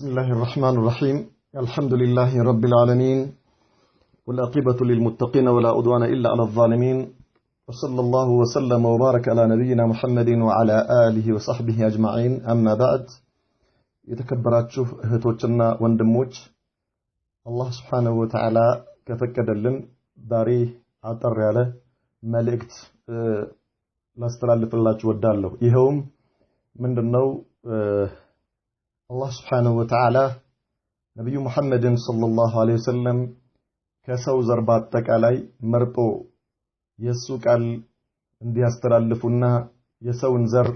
بسم الله الرحمن الرحيم الحمد لله رب العالمين والعاقبة للمتقين ولا عدوان إلا على الظالمين وصلى الله وسلم وبارك على نبينا محمد وعلى آله وصحبه أجمعين أما بعد يتكبرات شوف هتوجنا وندموج الله سبحانه وتعالى كفكد لن داري عطر على ملكت لا استلالف الله وداله يهوم من دنو الله سبحانه وتعالى نبي محمد صلى الله عليه وسلم كسو زربات تكالي مرطو يسو قال اندي استلالفونا يسو انزر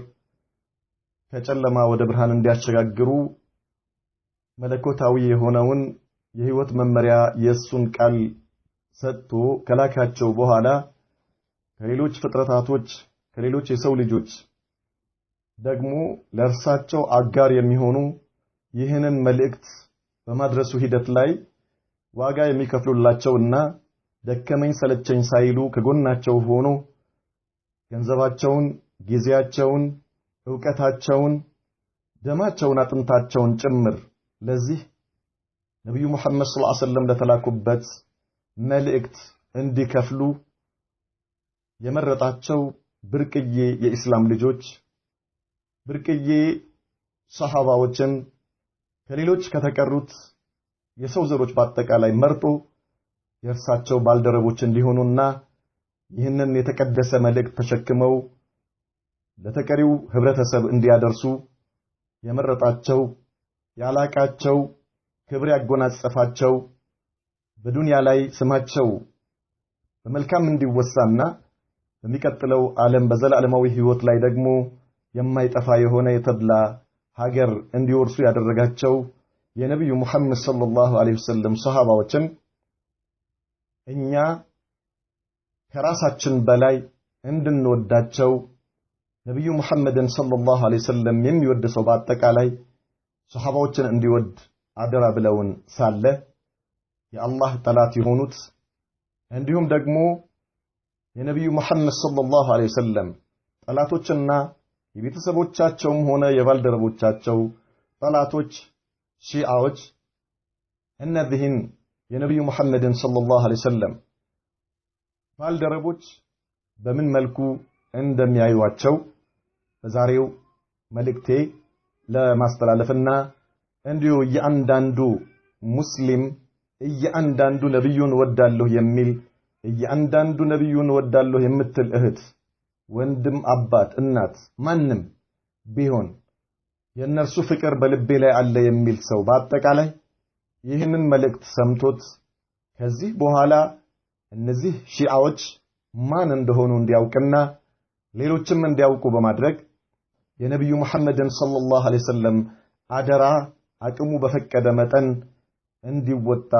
كጨለማ ወደ ብርሃን እንዲያሸጋግሩ መለኮታዊ የሆነውን የህይወት መመሪያ የሱን ቃል ሰጥቶ ከላካቸው በኋላ ከሌሎች ፍጥረታቶች ከሌሎች የሰው ልጆች ደግሞ ለእርሳቸው አጋር የሚሆኑ ይህንን መልእክት በማድረሱ ሂደት ላይ ዋጋ የሚከፍሉላቸውና ደከመኝ ሰለቸኝ ሳይሉ ከጎናቸው ሆኖ ገንዘባቸውን ጊዜያቸውን ዕውቀታቸውን ደማቸውን አጥንታቸውን ጭምር ለዚህ ነብዩ መሐመድ ሰለላሁ ዐለይሂ ወሰለም ለተላኩበት መልእክት እንዲከፍሉ የመረጣቸው ብርቅዬ የኢስላም ልጆች ብርቅዬ ሷሃባዎችን ከሌሎች ከተቀሩት የሰው ዘሮች በአጠቃላይ መርጦ የእርሳቸው ባልደረቦች እንዲሆኑና ይህንን የተቀደሰ መልእክት ተሸክመው ለተቀሪው ህብረተሰብ እንዲያደርሱ የመረጣቸው ያላቃቸው ክብር ያጎናጸፋቸው በዱንያ ላይ ስማቸው በመልካም እንዲወሳና በሚቀጥለው ዓለም በዘላለማዊ ህይወት ላይ ደግሞ የማይጠፋ የሆነ የተብላ ሀገር እንዲወርሱ ያደረጋቸው የነብዩ መሐመድ ሰለላሁ ዐለይሂ ወሰለም ሷሃባዎችን እኛ ከራሳችን በላይ እንድንወዳቸው ነብዩ መሐመድን ሰለላሁ ዐለይሂ ወሰለም የሚወድ ሰው በአጠቃላይ ሷሃባዎችን እንዲወድ አደራ ብለውን ሳለ የአላህ ጠላት የሆኑት እንዲሁም ደግሞ የነብዩ መሐመድ ሰለላሁ ዐለይሂ ወሰለም ጠላቶችና የቤተሰቦቻቸውም ሆነ የባልደረቦቻቸው ጠላቶች ሺዓዎች እነዚህን የነብዩ መሐመድን ሰለላሁ ዐለይሂ ወሰለም ባልደረቦች በምን መልኩ እንደሚያዩዋቸው በዛሬው መልእክቴ ለማስተላለፍና እንዲሁ እያንዳንዱ ሙስሊም እያንዳንዱ ነብዩን ወዳለሁ የሚል እያንዳንዱ ነብዩን ወዳለሁ የምትል እህት ወንድም አባት እናት ማንም ቢሆን የነርሱ ፍቅር በልቤ ላይ አለ የሚል ሰው በአጠቃላይ ይህንን መልእክት ሰምቶት ከዚህ በኋላ እነዚህ ሺዓዎች ማን እንደሆኑ እንዲያውቅና ሌሎችም እንዲያውቁ በማድረግ የነብዩ መሐመድን ሰለላሁ ዐለይሂ ወሰለም አደራ አቅሙ በፈቀደ መጠን እንዲወጣ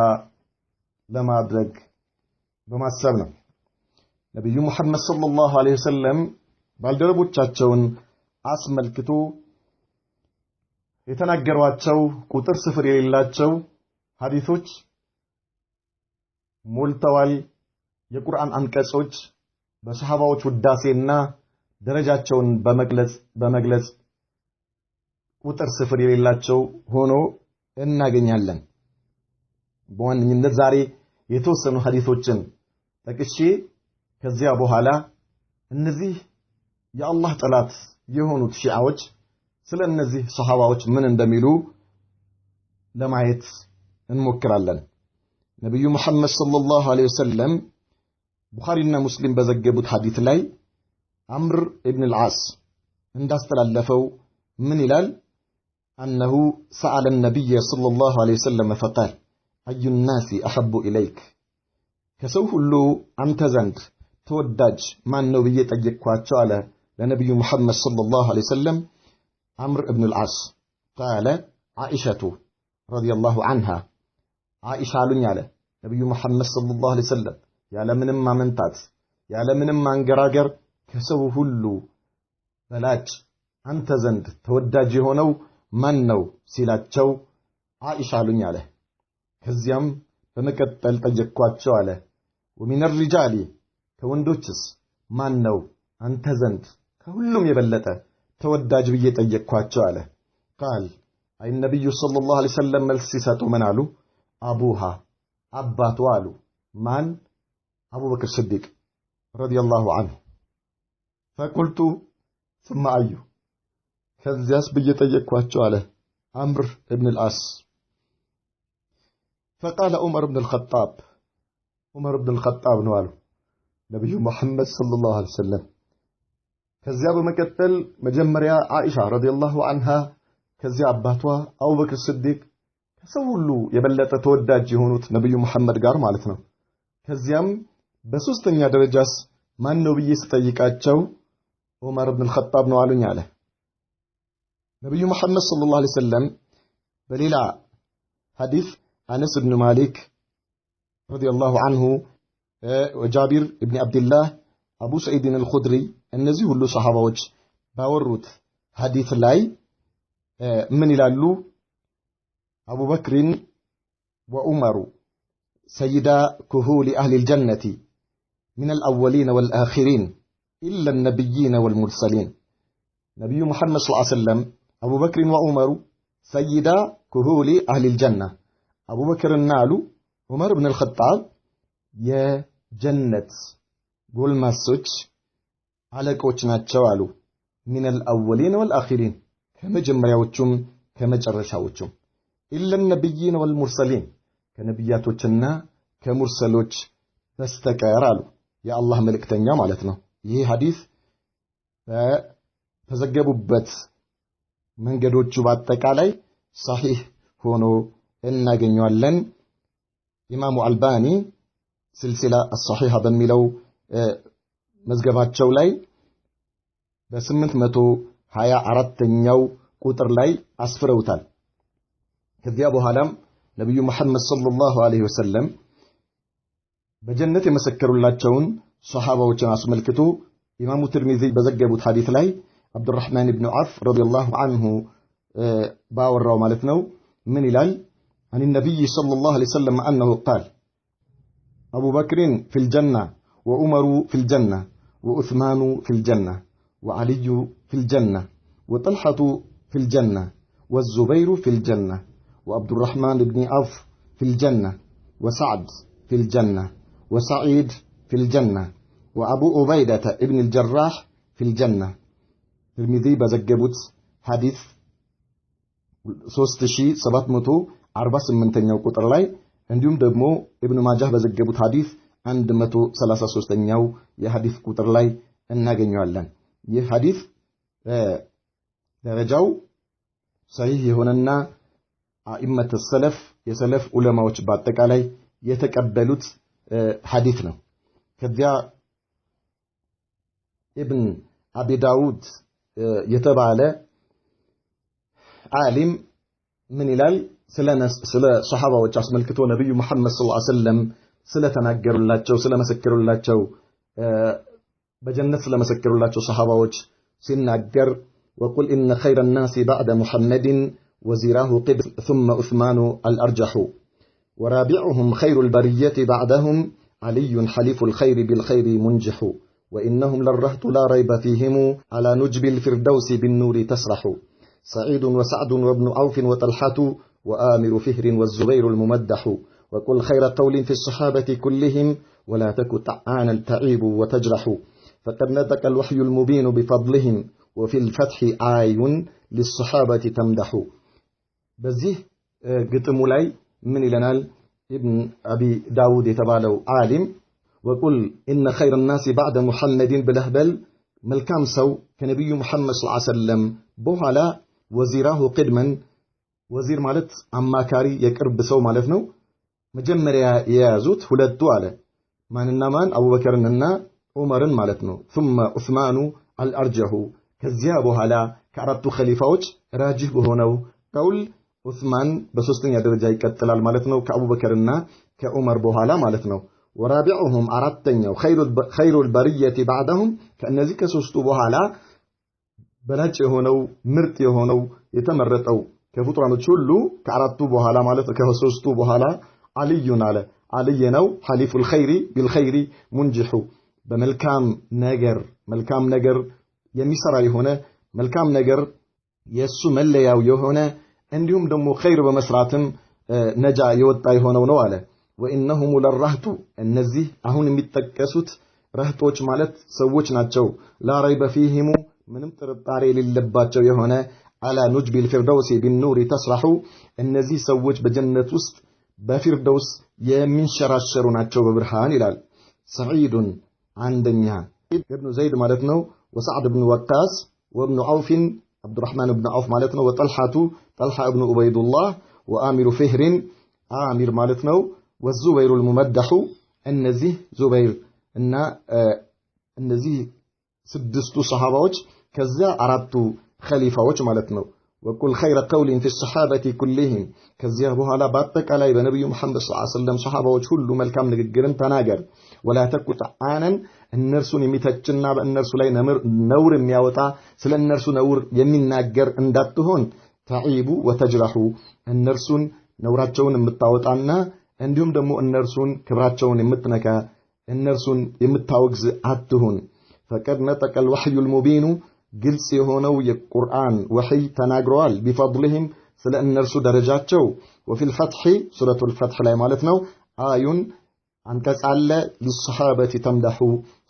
ለማድረግ በማሰብ ነው። ነብዩ መሐመድ ሰለላሁ ዐለይሂ ወሰለም ባልደረቦቻቸውን አስመልክቶ የተናገሯቸው ቁጥር ስፍር የሌላቸው ሐዲሶች ሞልተዋል። የቁርአን አንቀጾች በሰሃባዎች ውዳሴና ደረጃቸውን በመግለጽ ቁጥር ስፍር የሌላቸው ሆኖ እናገኛለን። በዋነኝነት ዛሬ የተወሰኑ ሐዲሶችን ጠቅሼ ከዚያ በኋላ እነዚህ የአላህ ጠላት የሆኑት ሺዓዎች ስለ እነዚህ ሷሃባዎች ምን እንደሚሉ ለማየት እንሞክራለን። ነብዩ መሐመድ ሰለላሁ ዐለይሂ ወሰለም ቡኻሪና ሙስሊም በዘገቡት ሐዲስ ላይ አምር ኢብኑ አልዓስ እንዳስተላለፈው ምን ይላል? أنه سأل النبي صلى الله عليه وسلم فقال أي الناس أحب إليك كسوه اللو أنت زند تودج ما النبي تجيكواتشو على لنبي محمد صلى الله عليه وسلم عمرو بن العاص قال عائشة رضي الله عنها عائشة علني على نبي محمد صلى الله عليه وسلم يا لمن ما منتات يا لمن ما انقراقر كسوه اللو بلاج أنت زند تودج هونو من نو سيلاتشو عائشة علني على كزيام بمكتل تجيكواتشو على ومن الرجال كوندوتشس من نو أنت زند كلهم يبلته ተወዳጅ ብዬ ጠየቅኳቸው አለ ቃል አይ ነብዩ ሰለላሁ ዐለይሂ ወሰለም መልስ ሲሰጡ ምን አሉ? አቡሃ አባቷ አሉ። ማን? አቡበክር ስዲቅ ረዲየላሁ ዐንሁ። ፈቁልቱ ثم አዩ ከዚያስ ብዬ ጠየቅኳቸው አለ አምር ኢብኑ አልዓስ። فقال عمر بن الخطاب عمر بن الخطاب ነው አሉ ነብዩ መሐመድ ሰለላሁ ዐለይሂ ወሰለም። ከዚያ በመቀጠል መጀመሪያ አኢሻ ረዲየላሁ ዐንሃ፣ ከዚያ አባቷ አቡበክር ስዲቅ፣ ከሰው ሁሉ የበለጠ ተወዳጅ የሆኑት ነብዩ መሐመድ ጋር ማለት ነው። ከዚያም በሶስተኛ ደረጃስ ማን ነው ብዬ ስጠይቃቸው ዑመር ኢብኑ አልኸጣብ ነው አሉኝ አለ ነብዩ መሐመድ ሰለላሁ ዐለይሂ ወሰለም። በሌላ ሐዲስ አነስ ኢብኑ ማሊክ ረዲየላሁ ዐንሁ ወጃቢር ኢብኑ አብዱላህ አቡ ሰዒድ አልኹድሪ እነዚህ ሁሉ ሰሃባዎች ባወሩት ሐዲስ ላይ ምን ይላሉ? አቡበክርን ወዑመሩ ሰይዳ ኩሁሊ አህሊል ጀነቲ ሚነል አወሊን ወልአኺሪን ኢላ ነቢይን ወልሙርሰሊን። ነቢዩ ሙሐመድ ሰለላሁ ዐለይሂ ወሰለም አቡበክርን ወዑመሩ ሰይዳ ኩሁሊ አህሊል ጀና፣ አቡበክርና አሉ ዑመር ብን አልኸጣብ የጀነት ጎልማሶች አለቆች ናቸው አሉ። ሚነል አወሊን ወልአኺሪን ከመጀመሪያዎቹም ከመጨረሻዎቹም፣ ኢላ ነቢይን ወልሙርሰሊን ከነቢያቶችና ከሙርሰሎች በስተቀር አሉ። የአላህ መልእክተኛ ማለት ነው። ይህ ሐዲስ በተዘገቡበት መንገዶቹ በአጠቃላይ ሰሒህ ሆኖ እናገኘዋለን። ኢማሙ አልባኒ ሲልሲላ አስሰሒሃ በሚለው መዝገባቸው ላይ በ824ኛው ቁጥር ላይ አስፍረውታል። ከዚያ በኋላም ነብዩ መሐመድ ሰለላሁ ዐለይሂ ወሰለም በጀነት የመሰከሩላቸውን ሷሃባዎችን አስመልክቶ ኢማሙ ትርሚዚ በዘገቡት ሐዲስ ላይ አብዱራህማን ኢብኑ ዐፍ ረዲየላሁ ዐንሁ ባወራው ማለት ነው ምን ይላል? አን ነብይ ሰለላሁ ዐለይሂ ወሰለም አንሁ ቃል አቡበክርን ፊል ጀና ወዑመሩ ፊል ጀና ወዑስማኑ ፊል ጀና ወዐልዩ ፊል ጀና ወጠልሐቱ ፊል ጀና ወዙበይሩ ፊል ጀና وعبد الرحمن بن عوف في الجنة وسعد في الجنة وسعيد في الجنة وأبو عبيدة ابن الجراح في الجنة. ترمذي بزجبوت حديث 3748ኛው ቁጥር ላይ እንዲሁም ደግሞ ኢብኑ ማጃህ በዘገቡት ሐዲስ 133ኛው የሐዲስ ቁጥር ላይ እናገኘዋለን። ይህ ሐዲስ ደረጃው ሰሂህ የሆነና አኢመተ ሰለፍ የሰለፍ ዑለማዎች በአጠቃላይ የተቀበሉት ሐዲስ ነው። ከዚያ ኢብን አቢ ዳውድ የተባለ ዓሊም ምን ይላል? ስለ ሷሃባዎች አስመልክቶ ነብዩ መሐመድ ሰለላሁ ዐለይሂ ወሰለም ስለተናገሩላቸው ስለመሰከሩላቸው በጀነት ስለመሰከሩላቸው ሷሃባዎች ሲናገር ወቁል ኢነ ኸይረ الناس بعد محمد وزيراه قبل ثم عثمان الأرجح ورابعهم خير البرية بعدهم علي حليف الخير بالخير منجح وإنهم للرهط لا ريب فيهم على نجب الفردوس بالنور تسرح سعيد وسعد وابن عوف وطلحة وآمر فهر والزبير الممدح وكل خير قول في الصحابة كلهم ولا تك تعان التعيب وتجرح فقد نطق الوحي المبين بفضلهم وفي الفتح آي للصحابة تمدح. በዚህ ግጥሙ ላይ ምን ይለናል? ኢብን አቢ ዳውድ የተባለው ዓሊም ወቁል ኢነ ኸይረ الناس بعد محمد ብለህ በል መልካም ሰው ከነብዩ መሐመድ ሰለላሁ ዐለይሂ ወሰለም በኋላ ወዚራሁ ቅድመን፣ ወዚር ማለት አማካሪ የቅርብ ሰው ማለት ነው። መጀመሪያ የያዙት ሁለቱ አለ ማንና ማን? አቡበከርንና ዑመርን ማለት ነው። ثم ዑስማኑ አልአርጀሁ፣ ከዚያ በኋላ ከአራቱ ኸሊፋዎች ራጅህ በሆነው ቀውል ዑስማን በሶስተኛ ደረጃ ይቀጥላል ማለት ነው፣ ከአቡበከርና ከዑመር በኋላ ማለት ነው። ወራቢዑሁም አራተኛው ኸይሩል በርየቲ ባዕደሁም፣ ከእነዚህ ከሶስቱ በኋላ በላጭ የሆነው ምርጥ የሆነው የተመረጠው ከፍጡራኖች ሁሉ ከአራቱ በኋላ ማለት ነው ከሶስቱ በኋላ አልዩን አለ። አልይ ነው ሐሊፉል ኸይሪ ቢልኸይሪ ሙንጅሑ፣ በመልካም ነገር የሚሰራ የሆነ መልካም ነገር የሱ መለያው የሆነ እንዲሁም ደግሞ ኸይር በመስራትም ነጃ የወጣ የሆነው ነው አለ። ወኢነሁም ለራህቱ እነዚህ አሁን የሚጠቀሱት ረህቶች ማለት ሰዎች ናቸው። ላ ረይበ ፊሂሙ ምንም ጥርጣሬ የሌለባቸው የሆነ አላ ኑጅቢል ፊርደውሲ ቢኑሪ ተስራሑ እነዚህ ሰዎች በጀነት ውስጥ በፊርደውስ የሚንሸራሸሩ ናቸው በብርሃን ይላል። ሰዒዱን አንደኛ ኢብኑ ዘይድ ማለት ነው። ወሰዕድ ብን ወቃስ ወብኑ ዐውፍን አብዱራህማን ብን ዐውፍ ማለት ነው። ወጠልሐቱ ጠልሐ ብኑ ዑበይዱላህ ወአሚሩ ፊህሪን አሚር ማለት ነው። ወዙበይሩ ልሙመደሑ እነዚህ ዙበይር እና እነዚህ ስድስቱ ሰሃባዎች ከዚያ አራቱ ኸሊፋዎች ማለት ነው። ወቁል ኸይረ ቀውሊን ፊ ሰሓበቲ ኩሊሂም ከዚያ በኋላ በአጠቃላይ በነቢዩ ሙሐመድ ሰለላሁ ዐለይሂ ወሰለም ሰሃባዎች ሁሉ መልካም ንግግርን ተናገር። ወላ ተኩ ጠዓነን እነርሱን የሚተችና በእነርሱ ላይ ነውር የሚያወጣ ስለ እነርሱ ነውር የሚናገር እንዳትሆን። ተዒቡ ወተጅረሑ እነርሱን ነውራቸውን የምታወጣና እንዲሁም ደግሞ እነርሱን ክብራቸውን የምትነካ እነርሱን የምታወግዝ አትሁን። ፈቀድ ነጠቀል ወሕዩል ሙቢኑ ግልጽ የሆነው የቁርአን ወሕይ ተናግረዋል። ቢፈድልህም ስለ እነርሱ ደረጃቸው። ወፊል ፈትሒ ሱረቱል ፈትሕ ላይ ማለት ነው አዩን አንቀጽ አለ ሊሰሓበቲ ተምደሑ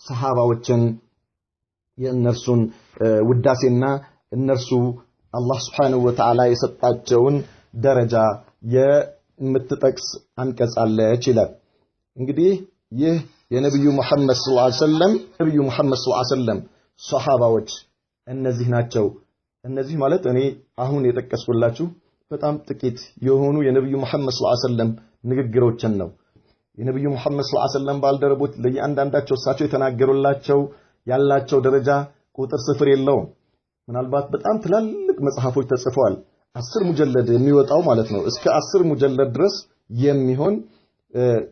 ሰሓባዎችን የእነርሱን ውዳሴና እነርሱ አላህ ስብሓንሁ ወተዓላ የሰጣቸውን ደረጃ የምትጠቅስ አንቀጽ አለች ይላል። እንግዲህ ይህ የነቢዩ ሙሐመድ ሰለላሁ ዐለይሂ ወሰለም ሰሓባዎች እነዚህ ናቸው። እነዚህ ማለት እኔ አሁን የጠቀስኩላችሁ በጣም ጥቂት የሆኑ የነቢዩ ሙሐመድ ሰለላሁ ዐለይሂ ወሰለም ንግግሮችን ነው። የነቢዩ ሙሐመድ ሰለላሁ ዐለይሂ ወሰለም ባልደረቦች ለእያንዳንዳቸው እሳቸው የተናገሩላቸው ያላቸው ደረጃ ቁጥር ስፍር የለውም። ምናልባት በጣም ትላልቅ መጽሐፎች ተጽፈዋል። 10 ሙጀለድ የሚወጣው ማለት ነው። እስከ 10 ሙጀለድ ድረስ የሚሆን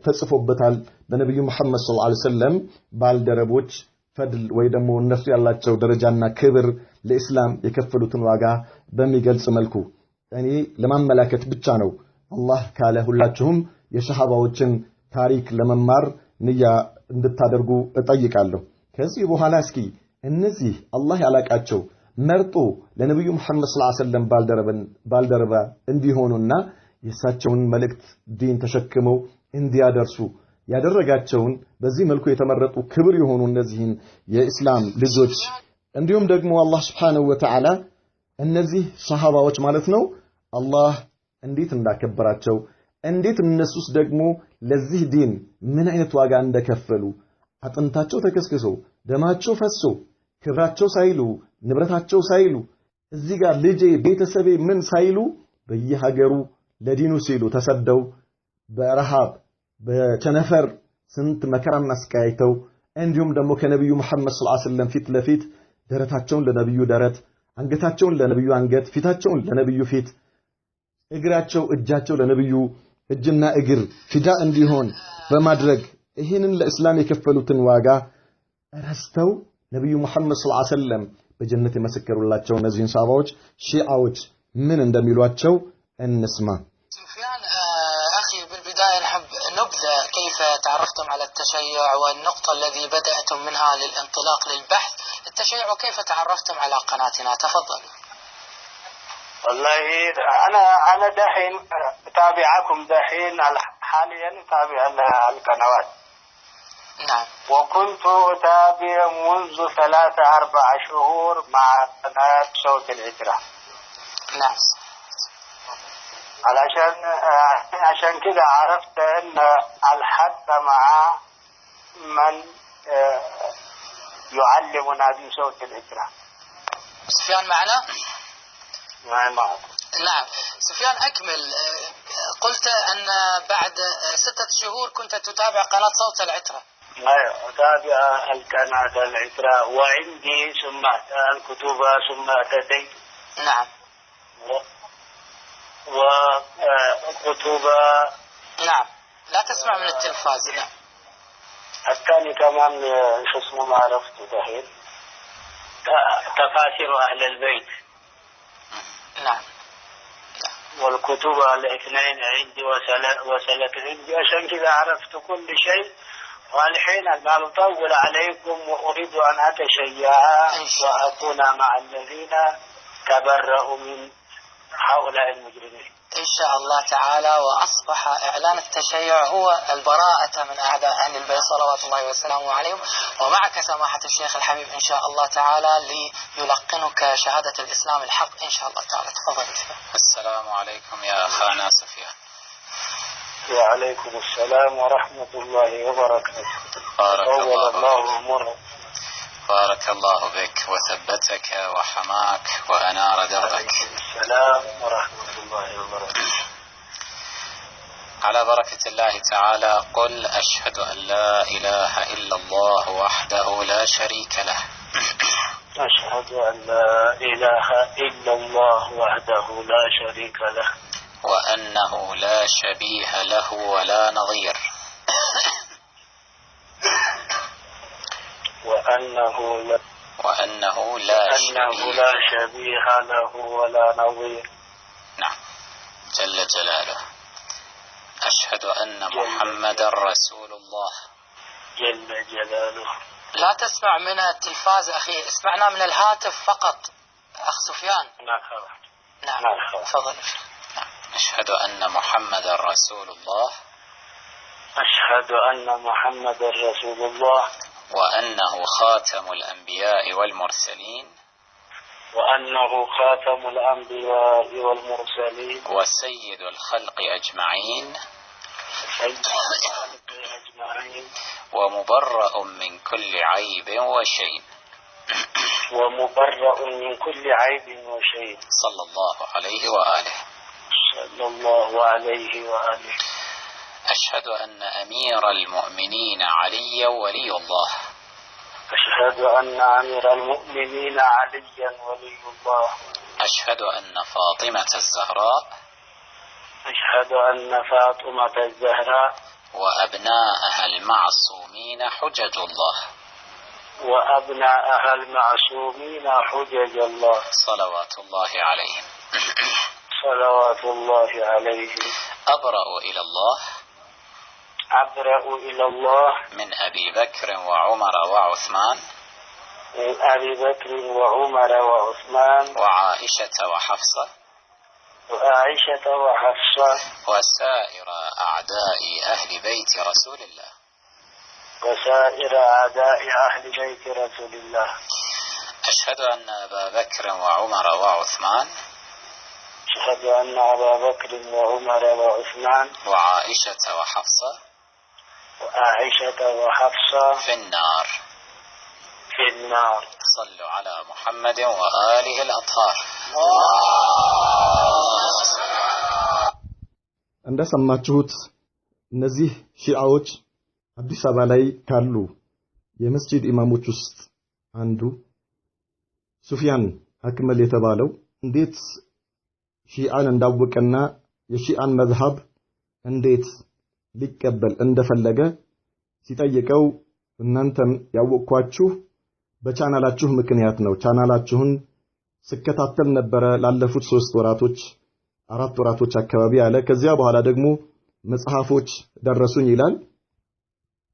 ተጽፎበታል በነቢዩ ሙሐመድ ሰለላሁ ዐለይሂ ወሰለም ባልደረቦች ፈድል ወይ ደግሞ እነሱ ያላቸው ደረጃና ክብር ለእስላም የከፈሉትን ዋጋ በሚገልጽ መልኩ እኔ ለማመላከት ብቻ ነው። አላህ ካለ ሁላችሁም የሰሃባዎችን ታሪክ ለመማር ንያ እንድታደርጉ እጠይቃለሁ። ከዚህ በኋላ እስኪ እነዚህ አላህ ያላቃቸው መርጦ ለነብዩ መሐመድ ሰለላሁ ዐለይሂ ወሰለም ባልደረባ እንዲሆኑና የእሳቸውን መልእክት ዲን ተሸክመው እንዲያደርሱ ያደረጋቸውን በዚህ መልኩ የተመረጡ ክብር የሆኑ እነዚህን የእስላም ልጆች እንዲሁም ደግሞ አላህ Subhanahu Wa Ta'ala እነዚህ ሰሃባዎች ማለት ነው አላህ እንዴት እንዳከበራቸው እንዴት እነሱስ ደግሞ ለዚህ ዲን ምን አይነት ዋጋ እንደከፈሉ አጥንታቸው ተከስክሶ ደማቸው ፈሶ ክብራቸው ሳይሉ ንብረታቸው ሳይሉ እዚህ ጋር ልጄ ቤተሰቤ ምን ሳይሉ በየሀገሩ ለዲኑ ሲሉ ተሰደው በረሃብ በቸነፈር ስንት መከራና ስቃይተው እንዲሁም ደግሞ ከነብዩ መሐመድ ሰለላሁ ዐለይሂ ወሰለም ፊት ለፊት ደረታቸውን ለነብዩ ደረት አንገታቸውን ለነብዩ አንገት ፊታቸውን ለነብዩ ፊት እግራቸው እጃቸው ለነብዩ እጅና እግር ፊዳ እንዲሆን በማድረግ ይሄንን ለእስላም የከፈሉትን ዋጋ ረስተው ነብዩ መሐመድ ሰለላሁ ዐለይሂ ወሰለም በጀነት የመሰከሩላቸው እነዚህን ሰሃባዎች ሺዓዎች ምን እንደሚሏቸው እንስማ። نبذة كيف تعرفتم على التشيع والنقطة الذي بدأتم منها للانطلاق للبحث التشيع وكيف تعرفتم على قناتنا تفضل. والله أنا دحين أتابعكم دحين حاليا أتابع القنوات. نعم. وكنت أتابع منذ 3-4 شهور مع قناة صوت العترة. نعم. عشان كده عرفت ان الحق مع من يعلمنا بصوت الإجراء. سفيان معنا؟ معك. نعم سفيان أكمل. قلت أن بعد 6 شهور كنت تتابع قناة صوت العترة. أيوة أتابع القناة العترة وعندي ثم الكتب ثم أتيت. نعم. وكتب. نعم لا تسمع من التلفاز. نعم. الثاني كمان شو اسمه ما عرفت دحين تفاسير أهل البيت. نعم. والكتب الاثنين عندي وسلك عندي عشان كذا عرفت كل شيء. والحين قال أطول عليكم وأريد أن أتشيع وأكون مع الذين تبرأوا من هؤلاء المجرمين إن شاء الله تعالى. وأصبح إعلان التشيع هو البراءة من أعداء أهل البيت صلوات الله وسلامه عليهم. ومعك سماحة الشيخ الحبيب إن شاء الله تعالى ليلقنك شهادة الإسلام الحق إن شاء الله تعالى. تفضل. السلام عليكم يا أخانا سفيان. وعليكم السلام ورحمة الله وبركاته. بارك الله أمره. بارك الله بك وثبتك وحماك وأنار دربك. السلام ورحمة الله وبركاته. على بركة الله تعالى قل أشهد أن لا إله إلا الله وحده لا شريك له. أشهد أن لا إله إلا الله وحده لا شريك له. وأنه لا شبيه له ولا نظير. وأنه لا شبيه له ولا نظير. نعم جل جلاله. أشهد أن محمد رسول الله جل جلاله. لا تسمع من التلفاز أخي، اسمعنا من الهاتف فقط أخ سفيان. نعم تفضل. أشهد أن محمد رسول الله. أشهد أن محمد رسول الله. وأنه خاتم الأنبياء والمرسلين. وأنه خاتم الأنبياء والمرسلين. وسيد الخلق أجمعين. ومبرأ من كل عيب وشين. ومبرأ من كل عيب وشين. صلى الله عليه وآله. صلى الله عليه وآله. أشهد أن أمير المؤمنين علي ولي الله. أشهد أن أمير المؤمنين عليا ولي الله. أشهد أن فاطمة الزهراء. أشهد أن فاطمة الزهراء. وأبناءها المعصومين حجج الله. وأبناءها المعصومين حجج الله. صلوات الله عليهم. صلوات الله عليهم. أبرأ إلى الله. أبرأ إلى الله. من أبي بكر وعمر وعثمان. من أبي بكر وعمر وعثمان. وعائشة وحفصة. وعائشة وحفصة. وسائر أعداء أهل بيت رسول الله. وسائر أعداء أهل بيت رسول الله. أشهد أن أبا بكر وعمر وعثمان. أشهد أن أبا بكر وعمر وعثمان. وعائشة وحفصة. وعائشة وحفصة. في النار. في النار. صلوا على محمد وآله الأطهار. እንደሰማችሁት እነዚህ ሺዓዎች አዲስ አበባ ላይ ካሉ የመስጂድ ኢማሞች ውስጥ አንዱ ሱፊያን አክመል የተባለው እንዴት ሺዓን እንዳወቀና የሺዓን መዝሐብ እንዴት ሊቀበል እንደፈለገ ሲጠይቀው እናንተም ያወቅኳችሁ በቻናላችሁ ምክንያት ነው። ቻናላችሁን ስከታተል ነበር ላለፉት 3 ወራቶች 4 ወራቶች አካባቢ አለ። ከዚያ በኋላ ደግሞ መጽሐፎች ደረሱኝ ይላል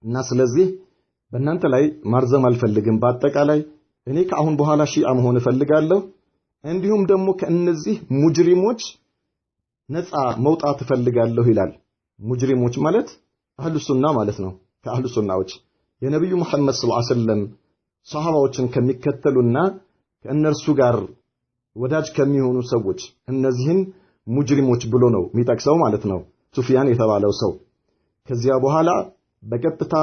እና ስለዚህ በእናንተ ላይ ማርዘም አልፈልግም። በአጠቃላይ እኔ ከአሁን በኋላ ሺዓ መሆን እፈልጋለሁ። እንዲሁም ደግሞ ከእነዚህ ሙጅሪሞች ነፃ መውጣት እፈልጋለሁ ይላል። ሙጅሪሞች ማለት አህሉ ሱና ማለት ነው። ከአህሉ ሱናዎች የነብዩ መሐመድ ሰለላሁ ዐለይሂ ወሰለም ሷሃባዎችን ከሚከተሉና ከእነርሱ ጋር ወዳጅ ከሚሆኑ ሰዎች እነዚህን ሙጅሪሞች ብሎ ነው የሚጠቅሰው ማለት ነው ሱፊያን የተባለው ሰው። ከዚያ በኋላ በቀጥታ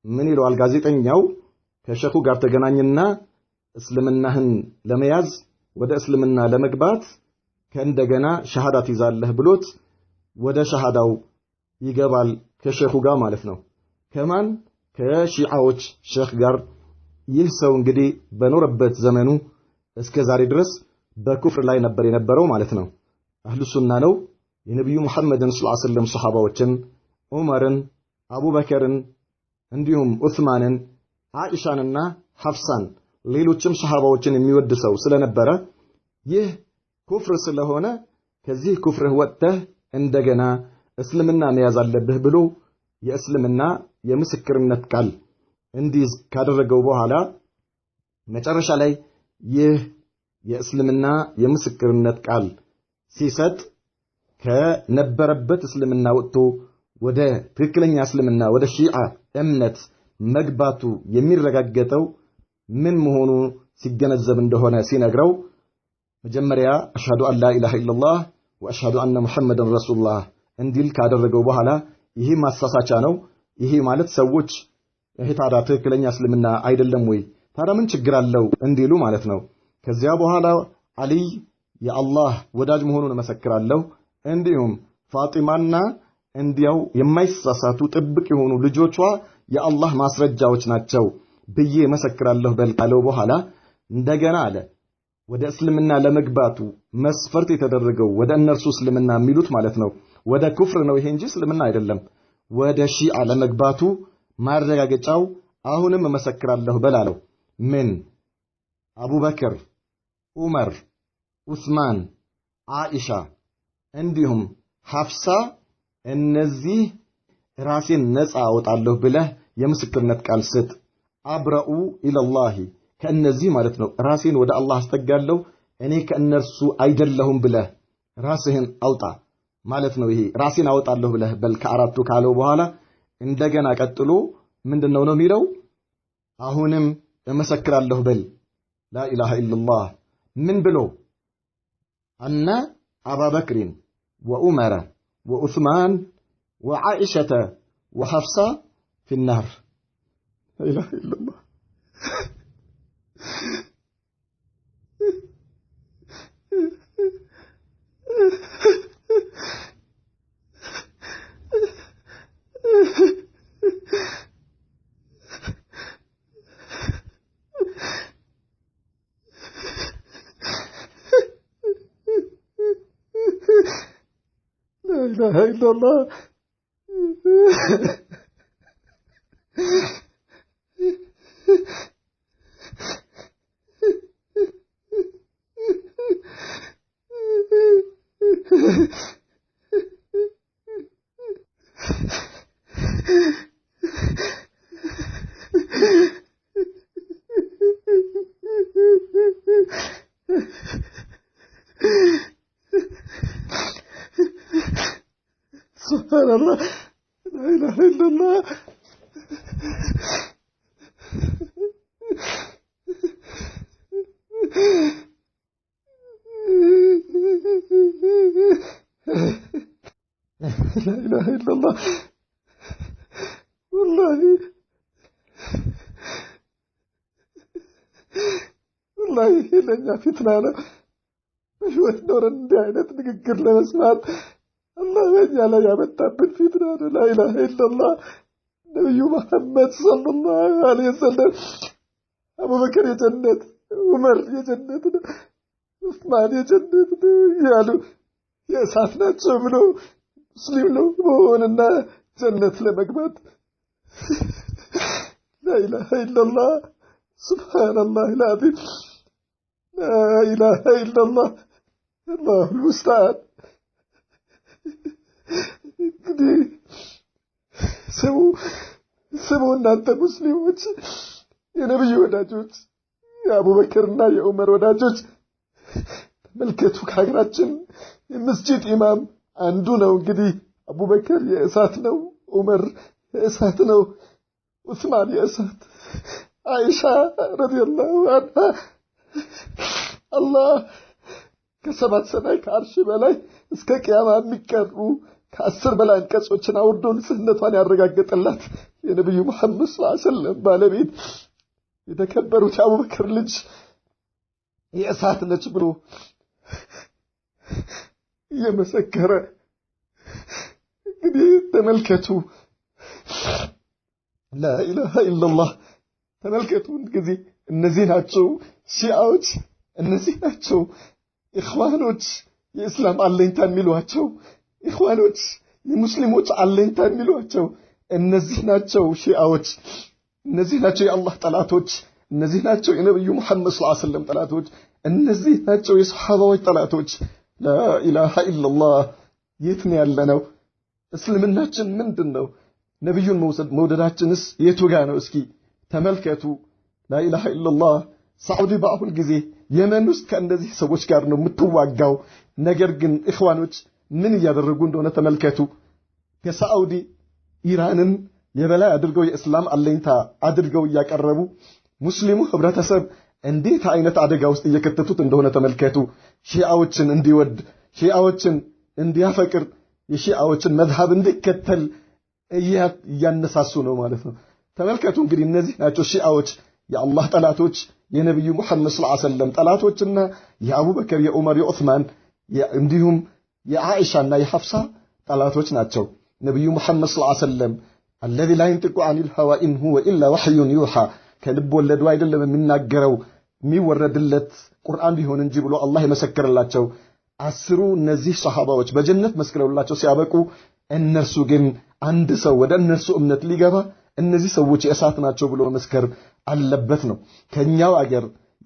ምን ይለዋል ጋዜጠኛው? ከሸኹ ጋር ተገናኝና እስልምናህን ለመያዝ ወደ እስልምና ለመግባት ከእንደገና ሸሃዳ ትይዛለህ ብሎት ወደ ሸሃዳው ይገባል ከሸኹ ጋር ማለት ነው። ከማን? ከሺዓዎች ሸኽ ጋር። ይህ ሰው እንግዲህ በኖረበት ዘመኑ እስከ ዛሬ ድረስ በኩፍር ላይ ነበር የነበረው ማለት ነው። አህሉ ሱና ነው። የነብዩ መሐመድን ሰለላሁ ዐለይሂ ወሰለም ሱሐባዎችን ዑመርን፣ አቡበከርን እንዲሁም ዑስማንን፣ አኢሻንና ሐፍሳን ሌሎችም ሱሐባዎችን የሚወድ ሰው ስለነበረ ይህ ኩፍር ስለሆነ ከዚህ ኩፍርህ ወጥተህ እንደገና እስልምና መያዝ አለብህ ብሎ የእስልምና የምስክርነት ቃል እንዲዝ ካደረገው በኋላ መጨረሻ ላይ ይህ የእስልምና የምስክርነት ቃል ሲሰጥ ከነበረበት እስልምና ወጥቶ ወደ ትክክለኛ እስልምና ወደ ሺዓ እምነት መግባቱ የሚረጋገጠው ምን መሆኑ ሲገነዘብ እንደሆነ ሲነግረው መጀመሪያ አሽሃዱ አን ላ ኢላሃ ኢላላህ ወአሽሃዱ አነ ሙሐመድን ረሱሉላህ እንዲል ካደረገው በኋላ ይሄ ማሳሳቻ ነው፣ ይሄ ማለት ሰዎች ይሄ ታዲያ ትክክለኛ እስልምና አይደለም ወይ ታዲያ ምን ችግር አለው እንዲሉ ማለት ነው። ከዚያ በኋላ አሊ የአላህ ወዳጅ መሆኑን መሰክራለሁ፣ እንዲሁም ፋጢማና እንዲያው የማይሳሳቱ ጥብቅ የሆኑ ልጆቿ የአላህ ማስረጃዎች ናቸው ብዬ መሰክራለሁ በል ካለው በኋላ እንደገና አለ ወደ እስልምና ለመግባቱ መስፈርት የተደረገው ወደ እነርሱ እስልምና የሚሉት ማለት ነው ወደ ኩፍር ነው ይሄ እንጂ እስልምና አይደለም። ወደ ሺዓ ለመግባቱ ማረጋገጫው አሁንም መሰክራለሁ በላለው ምን አቡበክር፣ ዑመር፣ ዑስማን፣ ዓኢሻ እንዲሁም ሐፍሳ እነዚህ ራሴን ነፃ አወጣለሁ ብለህ የምስክርነት ቃል ስጥ። አብረኡ ኢለላሂ ከእነዚህ ማለት ነው ራሴን ወደ አላህ አስጠጋለሁ እኔ ከእነርሱ አይደለሁም ብለህ ራስህን አውጣ ማለት ነው። ይሄ ራሴን አወጣለሁ ብለህ በል ከአራቱ ካለው በኋላ እንደገና ቀጥሎ ምንድነው ነው የሚለው አሁንም እመሰክራለሁ በል ላ ኢላሃ ኢላላህ ምን ብሎ አነ አቡበክርን ወዑመረ ወዑስማን ወዓኢሸተ ወሐፍሳ ፊናር ላ ኢላሃ ኢላላህ لا إله إلا الله سبحان الله لا إله إلا الله لا إله إلا الله والله لن فتنة بشوة نور دعينة نقر لمسمات الله يجعل يا متابن فتنة لا إله إلا الله نبي محمد صلى الله عليه وسلم أبو بكر يا جنة عمر يا جنة عثمان يا جنة يالو يا ساتنا تشوفلو مسلم لو بوننا جنة لمقبات لا إله إلا الله سبحان الله العظيم لا إله إلا الله الله المستعان እንግዲህ ስሙ እናንተ ሙስሊሞች የነብዩ ወዳጆች የአቡበክርና የዑመር ወዳጆች ተመልከቱ ከሀገራችን የመስጂድ ኢማም አንዱ ነው እንግዲህ አቡበክር የእሳት ነው ዑመር የእሳት ነው ዑስማን የእሳት አይሻ ረዲየላሁ ዐንሃ አላህ ከሰባት ሰማይ ከአርሽ በላይ እስከ ቂያማ የሚቀሩ ከ10 በላይ አንቀጾችን አውርዶ ንጽህናቷን ያረጋገጠላት የነብዩ መሐመድ ሰለላሁ ዐለይሂ ወሰለም ባለቤት የተከበሩት የአቡበክር ልጅ የእሳት ነች ብሎ የመሰከረ እንግዲህ ተመልከቱ لا إله إلا الله ተመልከቱ እንግዲህ እነዚህ ናቸው ሺዓዎች እነዚህ ናቸው ኢኽዋኖች የእስላም አለኝታ የሚሏቸው ኢኽዋኖች የሙስሊሞች አለኝታ የሚሏቸው እነዚህ ናቸው ሺዓዎች እነዚህ ናቸው የአላህ ጠላቶች እነዚህ ናቸው የነብዩ መሐመድ ሰለላሁ ዐለይሂ ወሰለም ጠላቶች እነዚህ ናቸው የሱሐባዎች ጠላቶች لا إله إلا الله የት ነው ያለነው እስልምናችን ምንድነው ነብዩን መውደዳችንስ የቱ ጋር ነው እስኪ ተመልከቱ لا إله إلا الله ሳዑዲ በአሁን ጊዜ የመን ውስጥ ከእንደዚህ ሰዎች ጋር ነው የምትዋጋው። ነገር ግን ኢኽዋኖች ምን እያደረጉ እንደሆነ ተመልከቱ። ከሳዑዲ ኢራንን የበላይ አድርገው የእስላም አለኝታ አድርገው እያቀረቡ ሙስሊሙ ህብረተሰብ እንዴት አይነት አደጋ ውስጥ እየከተቱት እንደሆነ ተመልከቱ። ሺዓዎችን እንዲወድ፣ ሺዓዎችን እንዲያፈቅር፣ የሺዓዎችን መዝሐብ እንዲከተል እያነሳሱ ነው ማለት ነው። ተመልከቱ እንግዲህ እነዚህ ናቸው ሺዓዎች፣ የአላህ ጠላቶች፣ የነብዩ መሐመድ ሰለላሁ ዐለይሂ ወሰለም ጠላቶችና የአቡበከር፣ የዑመር፣ የዑስማን እንዲሁም የአኢሻና የሐፍሳ ጠላቶች ናቸው። ነብዩ መሐመድ ሰለላሁ ዐለይሂ ወሰለም الذي لا ينطق عن الهوى إن هو إلا وحي يوحى ከልብ ወለዱ አይደለም የሚናገረው የሚወረድለት ቁርአን ቢሆን እንጂ ብሎ አላህ የመሰከረላቸው አስሩ እነዚህ ሱሐባዎች በጀነት መስክረውላቸው ሲያበቁ እነርሱ ግን አንድ ሰው ወደ እነርሱ እምነት ሊገባ እነዚህ ሰዎች የእሳት ናቸው ብሎ መስከር አለበት ነው።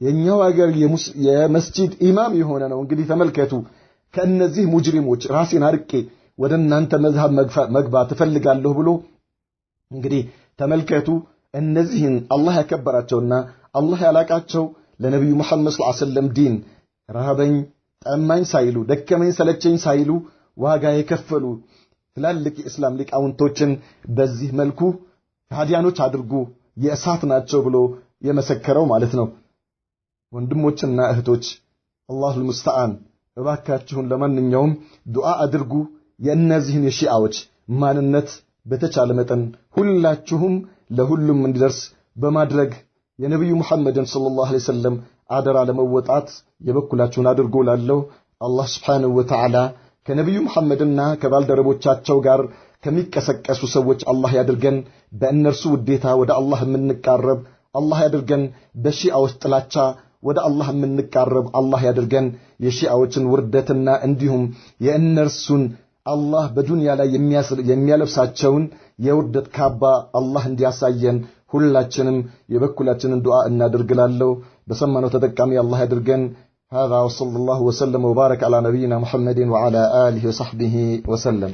የኛው አገር የመስጂድ ኢማም የሆነ ነው። እንግዲህ ተመልከቱ ከእነዚህ ሙጅሪሞች ራሴን አርቄ ወደ እናንተ መዝሐብ መግባት እፈልጋለሁ ብሎ እንግዲህ ተመልከቱ እነዚህን አላህ ያከበራቸውና አላህ ያላቃቸው ለነብዩ መሐመድ ሰለላሁ ዐለይሂ ወሰለም ዲን ረሃበኝ ጠማኝ ሳይሉ ደከመኝ ሰለቸኝ ሳይሉ ዋጋ የከፈሉ ትላልቅ የእስላም ሊቃውንቶችን በዚህ መልኩ ከሃዲያኖች አድርጎ የእሳት ናቸው ብሎ የመሰከረው ማለት ነው። ወንድሞችና እህቶች አላሁል ሙስተዓን እባካችሁን ለማንኛውም ዱዓ አድርጉ። የእነዚህን የሺዓዎች ማንነት በተቻለ መጠን ሁላችሁም ለሁሉም እንዲደርስ በማድረግ የነብዩ መሐመድን ሰለላሁ ዐለይሂ ወሰለም አደራ ለመወጣት የበኩላችሁን አድርጉ ላለው አላህ Subhanahu Wa Ta'ala ከነብዩ መሐመድና ከባልደረቦቻቸው ጋር ከሚቀሰቀሱ ሰዎች አላህ ያድርገን። በእነርሱ ውዴታ ወደ አላህ የምንቃረብ አላህ ያድርገን። በሺዓዎች ጥላቻ ወደ አላህ የምንቃረብ አላህ ያድርገን። የሺዓዎችን ውርደትና እንዲሁም የእነርሱን አላህ በዱንያ ላይ የሚያለብሳቸውን የውርደት ካባ አላህ እንዲያሳየን ሁላችንም የበኩላችንን ዱዓ እናድርግላለው። በሰማነው ተጠቃሚ አላህ ያድርገን። هذا وصلى الله وسلم وبارك على نبينا محمد وعلى آله وصحبه وسلم.